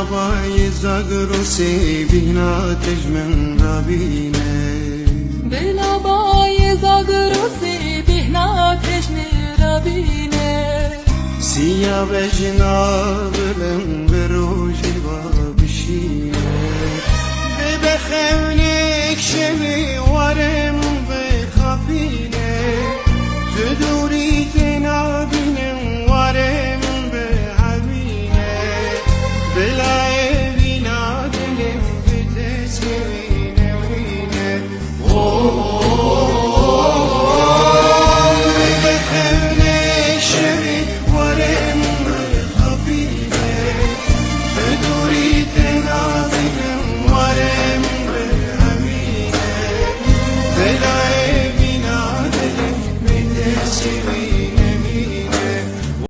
بلابای زاگروسی بیناتش من رابینه بلابای زاگروسی بیناتش من رابینه سیا بجنابلم بروجی و بشینه بخونك شبي ورم بخافينه